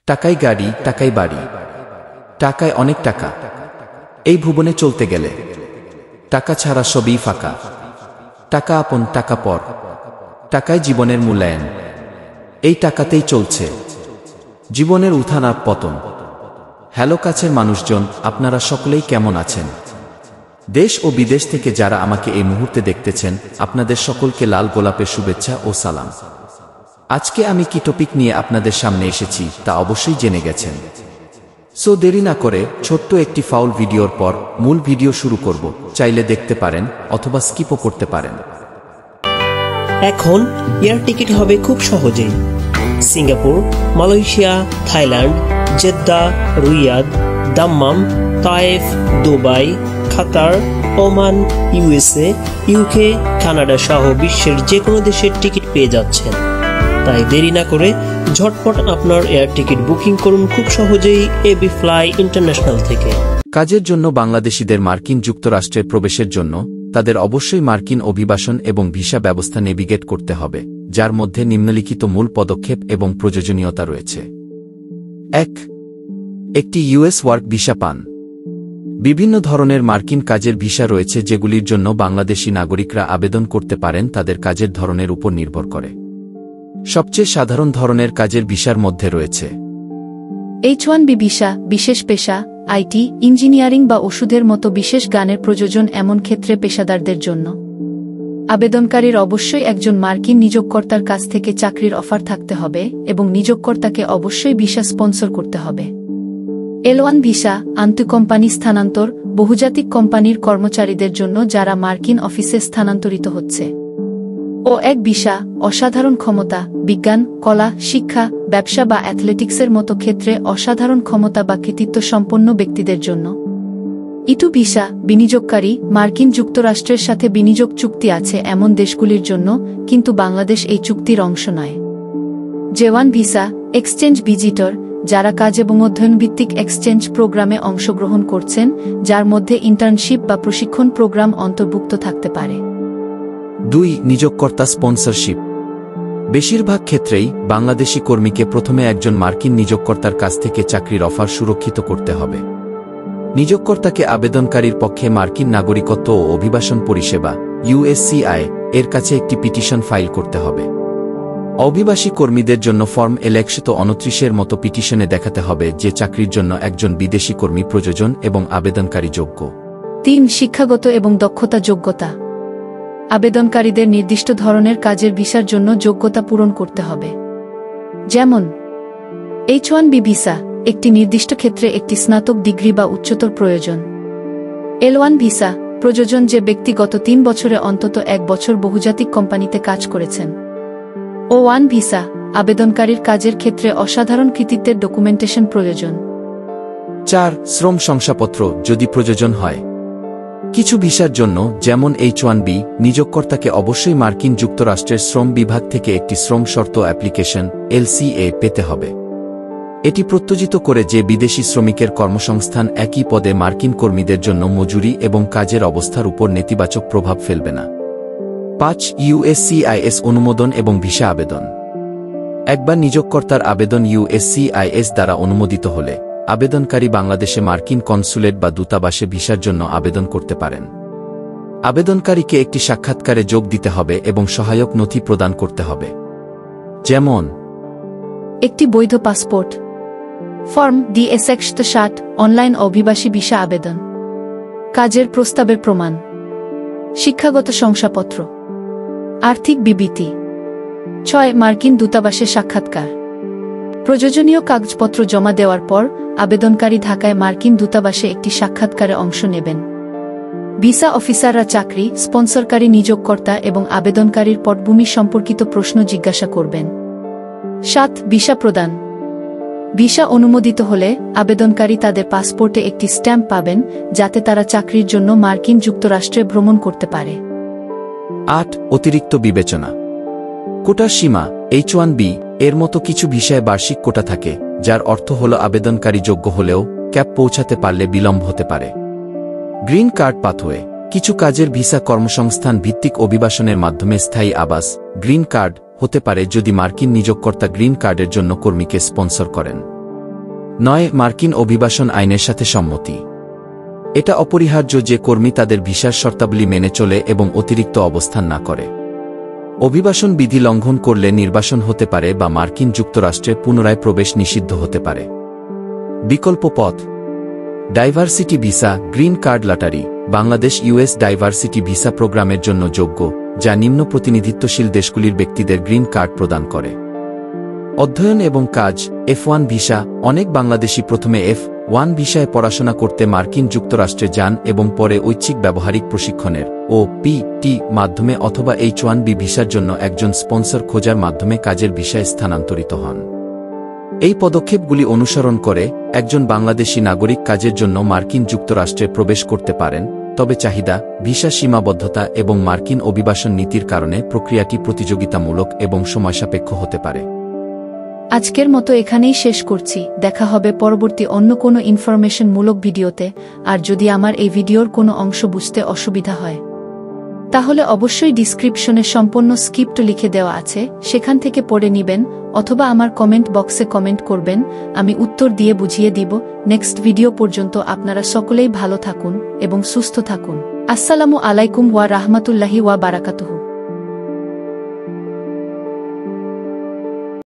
টাকায় গাড়ি, টাকায় বাড়ি, টাকায় অনেক টাকা। এই ভুবনে চলতে গেলে টাকা ছাড়া সবই ফাঁকা। টাকা আপন, টাকা পর, টাকায় জীবনের মূল্যায়ন। এই টাকাতেই চলছে জীবনের উত্থান আর পতন। হ্যালো কাছের মানুষজন, আপনারা সকলেই কেমন আছেন? দেশ ও বিদেশ থেকে যারা আমাকে এই মুহূর্তে দেখতেছেন, আপনাদের সকলকে লাল গোলাপের শুভেচ্ছা ও সালাম। আজকে আমি কি টপিক নিয়ে আপনাদের সামনে এসেছি তা অবশ্যই জেনে গেছেন। সো দেরি না করে ছোট্ট একটি ফাউল ভিডিওর পর মূল ভিডিও শুরু করব। চাইলে দেখতে পারেন অথবা স্কিপও করতে পারেন। এখন এয়ার টিকিট হবে খুব সহজেই। Singapore, Malaysia, Thailand, Jeddah, Riyadh, Dammam, Taif, Dubai, Qatar, Oman, USA, UK, Canada সহ বিশ্বের যে কোনো দেশের টিকিট পেয়ে যাচ্ছেন। তাই দেরি না করে ঝটপট আপনার এয়ার টিকিট বুকিং করুন খুব সহজেই এবি ফ্লাই ইন্টারন্যাশনাল থেকে। কাজের জন্য বাংলাদেশিদের মার্কিন যুক্তরাষ্ট্রে প্রবেশের জন্য তাদের অবশ্যই মার্কিন অভিবাসন এবং ভিসা ব্যবস্থা নেভিগেট করতে হবে, যার মধ্যে নিম্নলিখিত মূল পদক্ষেপ এবং প্রয়োজনীয়তা রয়েছে। ১. একটি ইউএস ওয়ার্ক ভিসা পান। বিভিন্ন ধরনের মার্কিন কাজের ভিসা রয়েছে যেগুলির জন্য বাংলাদেশি নাগরিকরা আবেদন করতে পারেন তাদের কাজের ধরনের উপর নির্ভর করে। সবচেয়ে সাধারণ ধরনের কাজের ভিসার মধ্যে রয়েছে H-1B ভিসা, বিশেষ পেশা, আইটি, ইঞ্জিনিয়ারিং বা ওষুধের মতো বিশেষ জ্ঞানের প্রয়োজন এমন ক্ষেত্রে পেশাদারদের জন্য। আবেদনকারীর অবশ্যই একজন মার্কিন নিয়োগকর্তার কাছ থেকে চাকরির অফার থাকতে হবে এবং নিয়োগকর্তাকে অবশ্যই ভিসা স্পন্সর করতে হবে। L-1 ভিসা, আন্তঃকোম্পানি স্থানান্তর, বহুজাতিক কোম্পানির কর্মচারীদের জন্য যারা মার্কিন অফিসে স্থানান্তরিত হচ্ছে। O-1 ভিসা, অসাধারণ ক্ষমতা, বিজ্ঞান, কলা, শিক্ষা, ব্যবসা বা অ্যাথলেটিক্সের মতো ক্ষেত্রে অসাধারণ ক্ষমতা বা কৃতিত্ব সম্পন্ন ব্যক্তিদের জন্য। E-2 ভিসা, বিনিয়োগকারী, মার্কিন যুক্তরাষ্ট্রের সাথে বিনিয়োগ চুক্তি আছে এমন দেশগুলির জন্য, কিন্তু বাংলাদেশ এই চুক্তির অংশ নয়। J-1 ভিসা, এক্সচেঞ্জ ভিজিটর, যারা কাজ এবং অধ্যয়নভিত্তিক এক্সচেঞ্জ প্রোগ্রামে অংশগ্রহণ করছেন, যার মধ্যে ইন্টার্নশিপ বা প্রশিক্ষণ প্রোগ্রাম অন্তর্ভুক্ত থাকতে পারে। ২. নিয়োগকর্তা স্পন্সরশিপ। বেশিরভাগ ক্ষেত্রেই বাংলাদেশি কর্মীকে প্রথমে একজন মার্কিন নিয়োগকর্তার কাছ থেকে চাকরির অফার সুরক্ষিত করতে হবে। নিয়োগকর্তাকে আবেদনকারীর পক্ষে মার্কিন নাগরিকত্ব ও অভিবাসন পরিষেবা USCIS এর কাছে একটি পিটিশন ফাইল করতে হবে। অভিবাসী কর্মীদের জন্য ফর্ম L-129 মতো পিটিশনে দেখাতে হবে যে চাকরির জন্য একজন বিদেশি কর্মী প্রয়োজন এবং আবেদনকারী যোগ্য। ৩. শিক্ষাগত এবং দক্ষতা যোগ্যতা। আবেদনকারীদের নির্দিষ্ট ধরনের কাজের ভিসার জন্য যোগ্যতা পূরণ করতে হবে। যেমন H-1B ভিসা, একটি নির্দিষ্ট ক্ষেত্রে একটি স্নাতক ডিগ্রি বা উচ্চতর প্রয়োজন। L-1 ভিসা, প্রয়োজন যে ব্যক্তি গত ৩ বছরে অন্তত ১ বছর বহুজাতিক কোম্পানিতে কাজ করেছেন। O-1 ভিসা, আবেদনকারীর কাজের ক্ষেত্রে অসাধারণ কৃতিত্বের ডকুমেন্টেশন প্রয়োজন। ৪. শ্রম শংসাপত্র, যদি প্রয়োজন হয়। কিছু ভিসার জন্য, যেমন H-1B, নিয়োগকর্তাকে অবশ্যই মার্কিন যুক্তরাষ্ট্রের শ্রম বিভাগ থেকে একটি শ্রম শর্ত অ্যাপ্লিকেশন LCA পেতে হবে। এটি প্রত্যাশিত করে যে বিদেশি শ্রমিকের কর্মসংস্থান একই পদে মার্কিন কর্মীদের জন্য মজুরি এবং কাজের অবস্থার উপর নেতিবাচক প্রভাব ফেলবে না। ৫. USCIS অনুমোদন এবং ভিসা আবেদন। একবার নিয়োগকর্তার আবেদন USCIS দ্বারা অনুমোদিত হলে আবেদনকারী বাংলাদেশে মার্কিন কনসুলেট বা দূতাবাসে ভিসার জন্য আবেদন করতে পারেন। আবেদনকারীকে একটি সাক্ষাৎকারে যোগ দিতে হবে এবং সহায়ক নথি প্রদান করতে হবে, যেমন একটি বৈধ পাসপোর্ট, ফর্ম DS-160, অনলাইন অভিবাসী ভিসা আবেদন, কাজের প্রস্তাবের প্রমাণ, শিক্ষাগত শংসাপত্র, আর্থিক বিবৃতি। ৬. মার্কিন দূতাবাসে সাক্ষাৎকার। প্রয়োজনীয় কাগজপত্র জমা দেওয়ার পর আবেদনকারী ঢাকায় মার্কিন দূতাবাসে একটি সাক্ষাৎকারে অংশ নেবেন। ভিসা অফিসাররা চাকরি, স্পন্সরকারী নিয়োগকর্তা এবং আবেদনকারীর পটভূমি সম্পর্কিত প্রশ্ন জিজ্ঞাসা করবেন। ৭. ভিসা প্রদান। ভিসা অনুমোদিত হলে আবেদনকারী তাদের পাসপোর্টে একটি স্ট্যাম্প পাবেন, যাতে তারা চাকরির জন্য মার্কিন যুক্তরাষ্ট্রে ভ্রমণ করতে পারে। ৮. অতিরিক্ত বিবেচনা। কোটার সীমা। H-1B এর মতো কিছু ভিসায় বার্ষিক কোটা থাকে, যার অর্থ হল আবেদনকারী যোগ্য হলেও ক্যাপ পৌঁছাতে পারলে বিলম্ব হতে পারে। Green card pathway. কিছু কাজের ভিসা কর্মসংস্থান ভিত্তিক অভিবাসনের মাধ্যমে স্থায়ী আবাস গ্রিন কার্ড হতে পারে যদি মার্কিন নিয়োগকর্তা গ্রিন কার্ডের জন্য কর্মীকে স্পন্সর করেন। 9 মার্কিন অভিবাসন আইনের সাথে সম্মতি। এটা অপরিহার্য যে কর্মী তাদের ভিসার শর্তাবলী মেনে চলে এবং অতিরিক্ত অবস্থান না করে। অভিবাসন বিধি লঙ্ঘন করলে নির্বাসন হতে পারে বা মার্কিন যুক্তরাষ্ট্রে পুনরায় প্রবেশ নিষিদ্ধ হতে পারে। বিকল্প পথ: diversity visa, green card lottery. Bangladesh US diversity visa প্রোগ্রামের জন্য যোগ্য, যা নিম্ন প্রতিনিধিত্বশীল দেশগুলির ব্যক্তিদের গ্রিন কার্ড প্রদান করে। অধ্যয়ন এবং কাজ, F1 ভিসা। অনেক বাংলাদেশী প্রথমে F1 ভিসায় পড়াশোনা করতে মার্কিন যুক্তরাষ্ট্রে যান এবং পরে ঐচ্ছিক ব্যবহারিক প্রশিক্ষণের OPT মাধ্যমে অথবা H1B ভিসার জন্য একজন স্পন্সর খোঁজার মাধ্যমে কাজের ভিসায় স্থানান্তরিত হন। এই পদক্ষেপগুলি অনুসরণ করে একজন বাংলাদেশী নাগরিক কাজের জন্য মার্কিন যুক্তরাষ্ট্রে প্রবেশ করতে পারেন, তবে চাহিদা, ভিসা সীমাবদ্ধতা এবং মার্কিন অভিবাসন নীতির কারণে প্রক্রিয়াটি প্রতিযোগিতামূলক এবং সময়সাপেক্ষ হতে পারে। আজকের মতো এখানেই শেষ করছি। দেখা হবে পরবর্তী অন্য কোনো ইনফরমেশনমূলক ভিডিওতে। আর যদি আমার এই ভিডিওর কোনো অংশ বুঝতে অসুবিধা হয়, তাহলে অবশ্যই ডিসক্রিপশনে সম্পূর্ণ স্ক্রিপ্ট লিখে দেওয়া আছে, সেখান থেকে পড়ে নিবেন অথবা আমার কমেন্ট বক্সে কমেন্ট করবেন, আমি উত্তর দিয়ে বুঝিয়ে দিব। নেক্সট ভিডিও পর্যন্ত আপনারা সকলেই ভালো থাকুন এবং সুস্থ থাকুন। আসসালামু আলাইকুম ওয়া রাহমাতুল্লাহি ওয়া বারাকাতুহু।